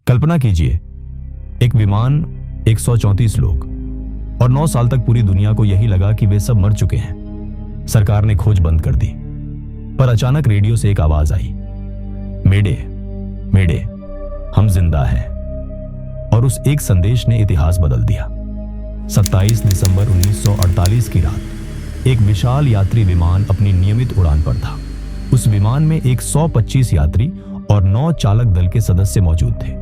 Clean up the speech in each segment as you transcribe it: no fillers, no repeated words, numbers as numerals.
कल्पना कीजिए, एक विमान, 134 लोग, और 9 साल तक पूरी दुनिया को यही लगा कि वे सब मर चुके हैं। सरकार ने खोज बंद कर दी, पर अचानक रेडियो से एक आवाज आई, मेडे, मेडे, हम जिंदा हैं। और उस एक संदेश ने इतिहास बदल दिया। 27 दिसंबर 1948 की रात एक विशाल यात्री विमान अपनी नियमित उड़ान पर था। उस विमान में 125 यात्री और 9 चालक दल के सदस्य मौजूद थे।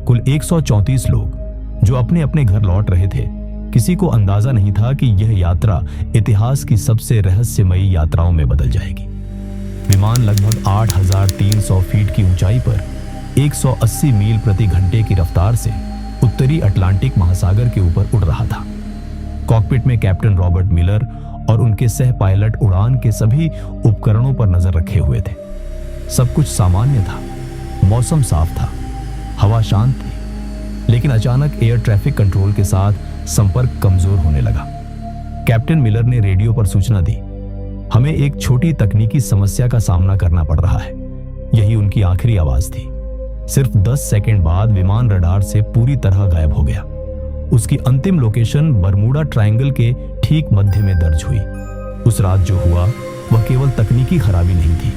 कुल 134 लोग जो अपने अपने घर लौट रहे थे। किसी को अंदाजा नहीं था कि यह यात्रा इतिहास की सबसे रहस्यमयी यात्राओं में बदल जाएगी। विमान लगभग 8,300 फीट की ऊंचाई पर 180 मील प्रति घंटे की रफ्तार से उत्तरी अटलांटिक महासागर के ऊपर उड़ रहा था। कॉकपिट में कैप्टन रॉबर्ट मिलर और उनके सह पायलट उड़ान के सभी उपकरणों पर नजर रखे हुए थे। सब कुछ सामान्य था, मौसम साफ था, हवा शांत थी, लेकिन अचानक एयर ट्रैफिक कंट्रोल के साथ संपर्क कमजोर होने लगा। कैप्टन मिलर ने रेडियो पर सूचना दी, हमें एक छोटी तकनीकी समस्या का सामना करना पड़ रहा है। यही उनकी आखिरी आवाज थी। सिर्फ 10 सेकंड बाद विमान रडार से पूरी तरह गायब हो गया। उसकी अंतिम लोकेशन बरमूडा ट्रायंगल के ठीक मध्य में दर्ज हुई। उस रात जो हुआ वह केवल तकनीकी खराबी नहीं थी।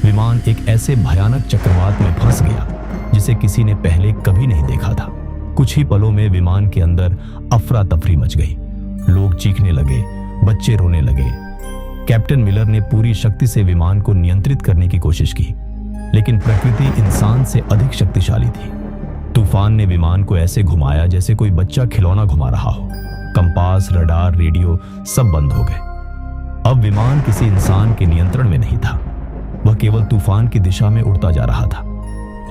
विमान एक ऐसे भयानक चक्रवात में फंस गया जिसे किसी ने पहले कभी नहीं देखा था। कुछ ही पलों में विमान के अंदर अफरा तफरी मच गई। लोग चीखने लगे, बच्चे रोने लगे। कैप्टन मिलर ने पूरी शक्ति से विमान को नियंत्रित करने की कोशिश की, लेकिन प्रकृति इंसान से अधिक शक्तिशाली थी। तूफान ने विमान को ऐसे घुमाया जैसे कोई बच्चा खिलौना घुमा रहा हो। कंपास, रडार, रेडियो सब बंद हो गए। अब विमान किसी इंसान के नियंत्रण में नहीं था, वह केवल तूफान की दिशा में उड़ता जा रहा था।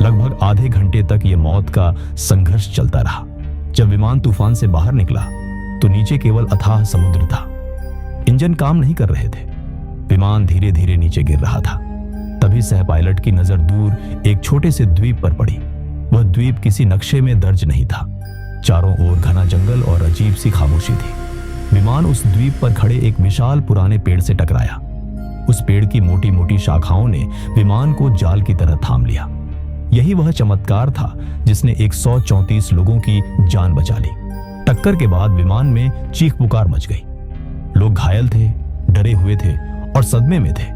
लगभग आधे घंटे तक यह मौत का संघर्ष चलता रहा। जब विमान तूफान से बाहर निकला तो नीचे केवल अथाह समुद्र था। इंजन काम नहीं कर रहे थे। विमान धीरे धीरे नीचे गिर रहा था। तभी सह पायलट की नजर दूर एक छोटे से द्वीप पर पड़ी। वह द्वीप किसी नक्शे में दर्ज नहीं था। चारों ओर घना जंगल और अजीब सी खामोशी थी। विमान उस द्वीप पर खड़े एक विशाल पुराने पेड़ से टकराया। उस पेड़ की मोटी मोटी शाखाओं ने विमान को जाल की तरह थाम लिया। यही वह चमत्कार था जिसने 134 लोगों की जान बचा ली। टक्कर के बाद विमान में चीख पुकार मच गई। लोग घायल थे, डरे हुए थे और सदमे में थे।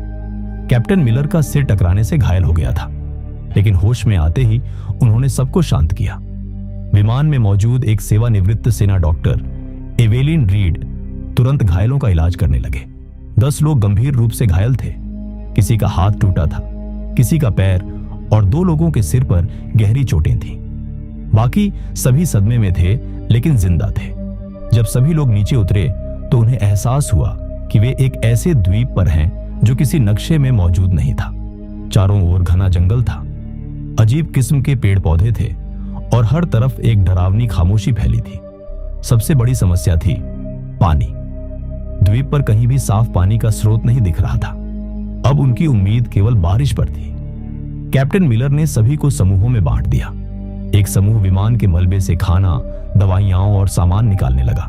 कैप्टन मिलर का सिर टकराने से घायल हो गया था, लेकिन होश में आते ही उन्होंने सबको शांत किया। विमान में मौजूद एक सेवानिवृत्त सेना डॉक्टर एवेलिन रीड तुरंत घायलों का इलाज करने लगे। 10 लोग गंभीर रूप से घायल थे। किसी का हाथ टूटा था, किसी का पैर, और 2 लोगों के सिर पर गहरी चोटें थीं। बाकी सभी सदमे में थे, लेकिन जिंदा थे। जब सभी लोग नीचे उतरे तो उन्हें एहसास हुआ कि वे एक ऐसे द्वीप पर हैं जो किसी नक्शे में मौजूद नहीं था। चारों ओर घना जंगल था, अजीब किस्म के पेड़ पौधे थे और हर तरफ एक डरावनी खामोशी फैली थी। सबसे बड़ी समस्या थी पानी। द्वीप पर कहीं भी साफ पानी का स्रोत नहीं दिख रहा था। अब उनकी उम्मीद केवल बारिश पर थी। कैप्टन मिलर ने सभी को समूहों में बांट दिया। एक समूह विमान के मलबे से खाना, दवाइयां और सामान निकालने लगा।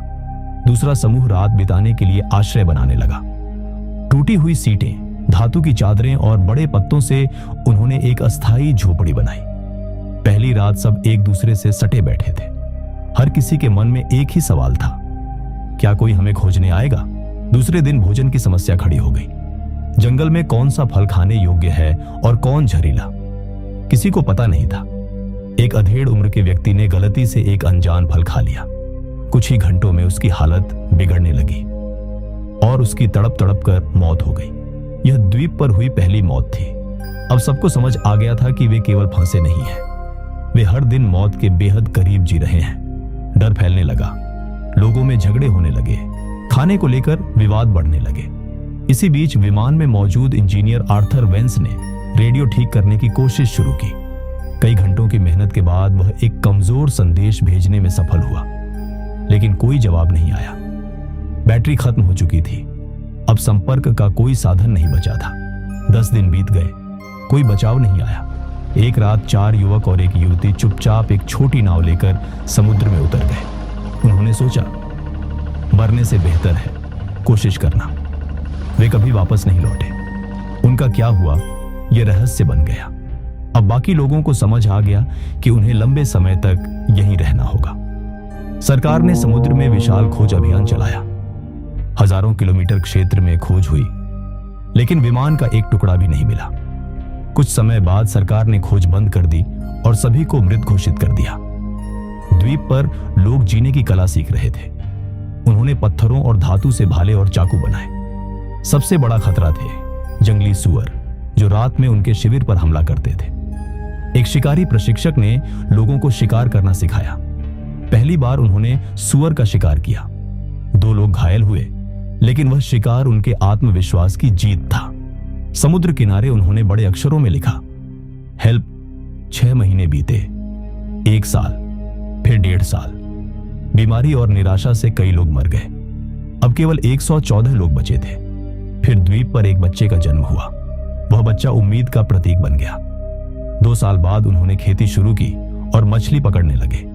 दूसरा समूह रात बिताने के लिए आश्रय बनाने लगा। टूटी हुई सीटें, धातु की चादरें और बड़े पत्तों से उन्होंने एक अस्थायी झोपड़ी बनाई। पहली रात सब एक दूसरे से सटे बैठे थे। हर किसी के मन में एक ही सवाल था, क्या कोई हमें खोजने आएगा? दूसरे दिन भोजन की समस्या खड़ी हो गई। जंगल में कौन सा फल खाने योग्य है और कौन जहरीला, किसी को पता नहीं था। एक अधेड़ उम्र के व्यक्ति ने गलती से एक अनजान फल खा लिया। कुछ ही घंटों में उसकी हालत बिगड़ने लगी और उसकी तड़प तड़प कर मौत हो गई। यह द्वीप पर हुई पहली मौत थी। अब सबको समझ आ गया था कि वे केवल फंसे नहीं हैं, वे हर दिन मौत के बेहद करीब जी रहे हैं। डर फैलने लगा, लोगों में झगड़े होने लगे, खाने को लेकर विवाद बढ़ने लगे। इसी बीच विमान में मौजूद इंजीनियर आर्थर वेंस ने रेडियो ठीक करने की कोशिश शुरू की। कई घंटों की मेहनत के बाद वह एक कमजोर संदेश भेजने में सफल हुआ, लेकिन कोई जवाब नहीं आया। बैटरी खत्म हो चुकी थी। अब संपर्क का कोई साधन नहीं बचा था। 10 दिन बीत गए, कोई बचाव नहीं आया। एक रात 4 युवक और एक युवती चुपचाप एक छोटी नाव लेकर समुद्र में उतर गए। उन्होंने सोचा, मरने से बेहतर है कोशिश करना। वे कभी वापस नहीं लौटे। उनका क्या हुआ यह रहस्य बन गया। अब बाकी लोगों को समझ आ गया कि उन्हें लंबे समय तक यहीं रहना होगा। सरकार ने समुद्र में विशाल खोज अभियान चलाया। हजारों किलोमीटर क्षेत्र में खोज हुई, लेकिन विमान का एक टुकड़ा भी नहीं मिला। कुछ समय बाद सरकार ने खोज बंद कर दी और सभी को मृत घोषित कर दिया। द्वीप पर लोग जीने की कला सीख रहे थे। उन्होंने पत्थरों और धातु से भाले और चाकू बनाए। सबसे बड़ा खतरा थे जंगली सुअर, जो रात में उनके शिविर पर हमला करते थे। एक शिकारी प्रशिक्षक ने लोगों को शिकार करना सिखाया। पहली बार उन्होंने सुअर का शिकार किया। 2 लोग घायल हुए, लेकिन वह शिकार उनके आत्मविश्वास की जीत था। समुद्र किनारे उन्होंने बड़े अक्षरों में लिखा, हेल्प। 6 महीने बीते, 1 साल, फिर 1.5 साल। बीमारी और निराशा से कई लोग मर गए। अब केवल 114 लोग बचे थे। फिर द्वीप पर एक बच्चे का जन्म हुआ। वह बच्चा उम्मीद का प्रतीक बन गया। 2 साल बाद उन्होंने खेती शुरू की और मछली पकड़ने लगे।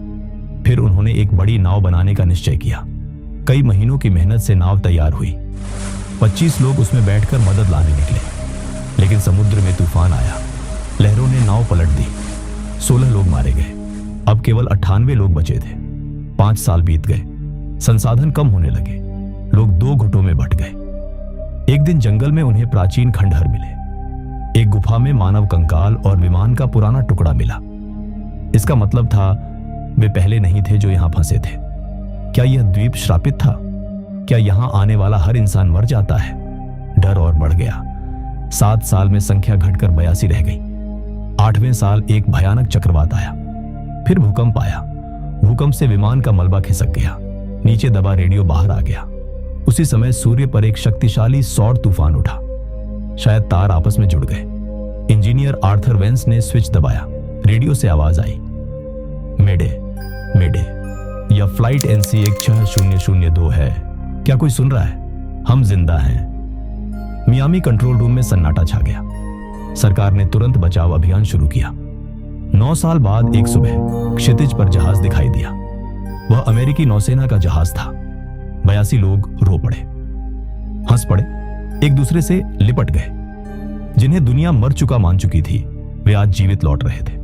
फिर उन्होंने एक बड़ी नाव बनाने का निश्चय किया। कई महीनों की मेहनत से नाव तैयार हुई। 25 लोग उसमें बैठकर मदद लाने निकले, लेकिन समुद्र में तूफान आया। लहरों ने नाव पलट दी। 16 लोग मारे गए। अब केवल 98 लोग बचे थे। 5 साल बीत गए। संसाधन कम होने लगे। लोग 2 गुटों में बंट गए। एक दिन जंगल में उन्हें प्राचीन खंडहर मिले। एक गुफा में मानव कंकाल और विमान का पुराना टुकड़ा मिला। इसका मतलब था वे पहले नहीं थे जो यहां फंसे थे। क्या यह द्वीप श्रापित था? क्या यहां आने वाला हर इंसान मर जाता है? डर और बढ़ गया। 7 साल में संख्या घटकर 82 रह गई। 8वें साल एक भयानक चक्रवात आया। फिर भूकंप आया। भूकंप से विमान का मलबा खिसक गया। नीचे दबा रेडियो बाहर आ गया। उसी समय सूर्य पर एक शक्तिशाली सौर तूफान उठा। शायद तार आपस में जुड़ गए। इंजीनियर आर्थर वेंस ने स्विच दबाया। रेडियो से आवाज आई, मेडे, मेडे, यह फ्लाइट NC 16002 है। क्या कोई सुन रहा है? हम जिंदा हैं। मियामी कंट्रोल रूम में सन्नाटा छा गया। सरकार ने तुरंत बचाव अभियान शुरू किया। 9 साल बाद एक सुबह क्षितिज पर जहाज दिखाई दिया। वह अमेरिकी नौसेना का जहाज था। 82 लोग रो पड़े, हंस पड़े, एक दूसरे से लिपट गए। जिन्हें दुनिया मर चुका मान चुकी थी, वे आज जीवित लौट रहे थे।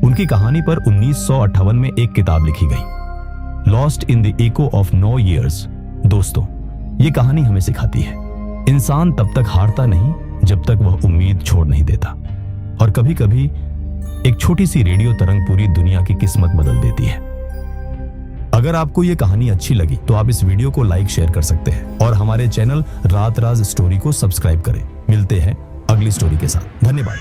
उनकी कहानी पर 1958 में एक किताब लिखी गई, lost in the echo of no years. दोस्तों, ये कहानी हमें सिखाती है, इंसान तब तक हारता नहीं जब तक वह उम्मीद छोड़ नहीं देता। और कभी कभी एक छोटी सी रेडियो तरंग पूरी दुनिया की किस्मत बदल देती है। अगर आपको ये कहानी अच्छी लगी तो आप इस वीडियो को लाइक शेयर कर सकते हैं और हमारे चैनल रात राज स्टोरी को सब्सक्राइब करें। मिलते हैं अगली स्टोरी के साथ। धन्यवाद।